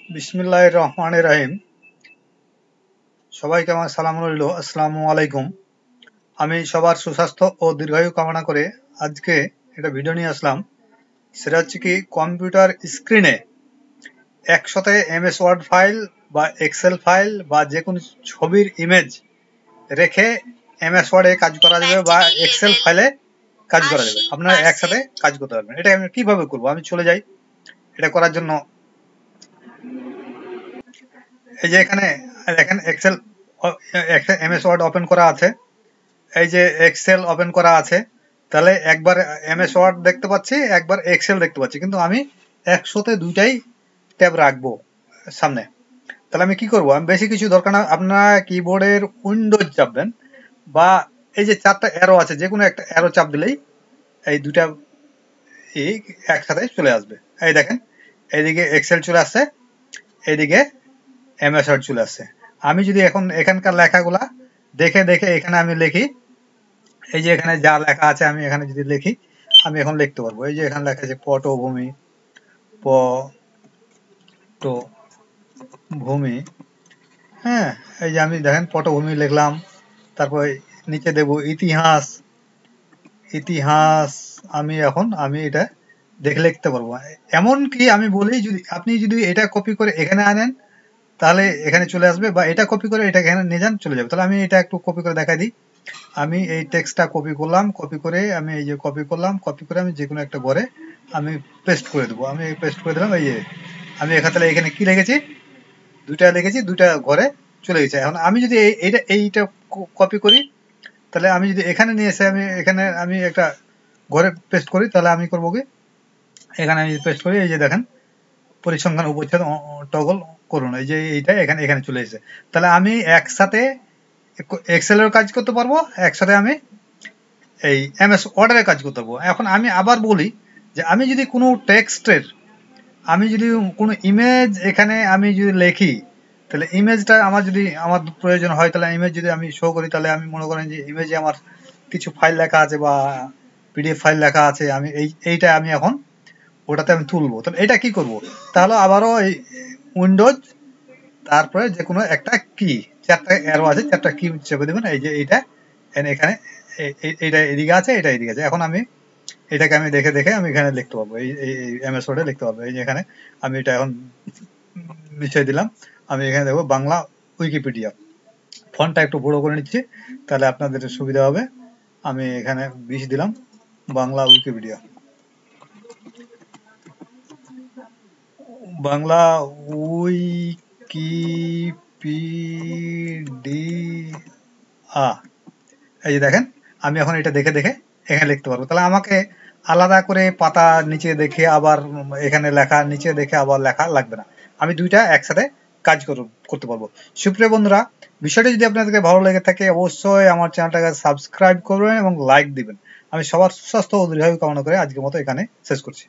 বিসমিল্লাহির রহমানির রহিম। সবাইকে আমার সালাম রইল, আসসালামু আলাইকুম। আমি সবার সুস্বাস্থ্য ও দীর্ঘায়ু কামনা করে আজকে একটা ভিডিও নিয়ে আসলাম। সেটা হচ্ছে কি, কম্পিউটার স্ক্রিনে একসাথে এমএস ওয়ার্ড ফাইল বা এক্সেল ফাইল বা যে কোনো ছবির ইমেজ রেখে এমএস ওয়ার্ডে কাজ করা যাবে বা এক্সেল ফাইলে কাজ করা যাবে। আপনারা একসাথে কাজ করতে পারবেন। এটা আমি কিভাবে করবো, আমি চলে যাই। এটা করার জন্য এই যে এখানে দেখেন এক্সেল এমএস ওয়ার্ড ওপেন করা আছে, এই যে এক্সেল ওপেন করা আছে। তাহলে একবার এমএস ওয়ার্ড দেখতে পাচ্ছি, একবার এক্সেল দেখতে পাচ্ছি, কিন্তু আমি একসাথে দুইটাই ট্যাব রাখবো সামনে। তাহলে আমি কি করব, আমি বেশি কিছু দরকার না, আপনারা কিবোর্ডের উইন্ডোজ চাপবেন বা এই যে চারটা অ্যারো আছে, যে কোনো একটা অ্যারো চাপ দিলেই এই দুটা একসাথে চলে আসবে। এই দেখেন, এইদিকে এক্সেল চলে আসছে, এইদিকে এমএস ওয়ার্ড চলে আসছে। আমি যদি এখন এখানকার লেখাগুলা দেখে দেখে এখানে আমি লিখি, এই যে এখানে যা লেখা আছে আমি এখানে যদি লিখি, আমি এখন লিখতে পারবো। এই যে এখানে লেখা আছে পটভূমি, পটভূমি, হ্যাঁ। এই যে আমি দেখেন পটভূমি লিখলাম, তারপর নিচে দেব ইতিহাস, ইতিহাস। আমি এটা দেখে লিখতে পারবো। এমনকি আমি বলি, যদি আপনি যদি এটা কপি করে এখানে আনেন তাহলে এখানে চলে আসবে, বা এটা কপি করে এটা এখানে নিয়ে যান, চলে যাবে। তাহলে আমি এটা একটু কপি করে দেখাই দিই। আমি এই টেক্সটটা কপি করলাম, কপি করে আমি এই যে কপি করলাম, কপি করে আমি যে কোনো একটা ঘরে আমি পেস্ট করে দেবো। আমি পেস্ট করে দিলাম। এই যে আমি এখানে এখানে কি লিখেছি, দুইটা লিখেছি, দুইটা ঘরে চলে গেছে। এখন আমি যদি এইটা কপি করি, তাহলে আমি যদি এখানে নিয়ে এসে আমি একটা ঘরে পেস্ট করি, তাহলে আমি করবো কি, এখানে আমি পেস্ট করি, এই যে দেখেন পরিসংখ্যান উপচ্ছেদ টগল করুন, এই যে এইটা এখানে এখানে চলে এসেছে। তাহলে আমি একসাথে এক্সেলের কাজ করতে পারবো, একসাথে আমি এই এমএস ওয়ার্ডের কাজ করতে পারবো। এখন আমি আবার বলি যে আমি যদি কোনো টেক্সটের, আমি যদি কোনো ইমেজ এখানে আমি যদি লিখি, তাহলে ইমেজটা আমার প্রয়োজন হয়, তাহলে ইমেজ যদি আমি শো করি, তাহলে আমি মনে করেন যে ইমেজে আমার কিছু ফাইল লেখা আছে বা পিডিএফ ফাইল লেখা আছে, আমি এইটা আমি এখন ওটাতে আমি তুলবো। তাহলে এটা কি করব, তাহলে আবারও এই উইন্ডোজ, তারপরে যে কোনো একটা কি, চারটা অ্যারো আছে, চারটা কি চেপে দেবেন। এই যে এইটা এখানে এইটা এদিকে আছে, এটা এদিকে আছে। এখন আমি এটাকে আমি দেখে দেখে আমি এখানে লিখতে পারবো, এই এমএস ওয়ার্ডে লিখতে পারবো। এই যে এখানে আমি এটা এখন মিশিয়ে দিলাম। আমি এখানে দেখবো বাংলা উইকিপিডিয়া, ফন্টটা একটু বড় করে নিচ্ছি তাহলে আপনাদের সুবিধা হবে। আমি এখানে 20 দিলাম, বাংলা উইকিপিডিয়া, বাংলা উইকিপিডিয়া। এই যে দেখেন, আমি এখন এটা দেখে দেখে এখানে লিখতে পারবো। তাহলে আমাকে আলাদা করে পাতা নিচে দেখে আবার এখানে লেখা, নিচে দেখে আবার লেখা লাগবে না। আমি দুইটা একসাথে কাজ করতে পারবো। সুপ্রিয় বন্ধুরা, বিষয়টি যদি আপনাদেরকে ভালো লেগে থাকে, অবশ্যই আমার চ্যানেলটাকে সাবস্ক্রাইব করবেন এবং লাইক দিবেন। আমি সবার সুস্বাস্থ্য ও দীর্ঘায়ু কামনা করে আজকের মতো এখানে শেষ করছি।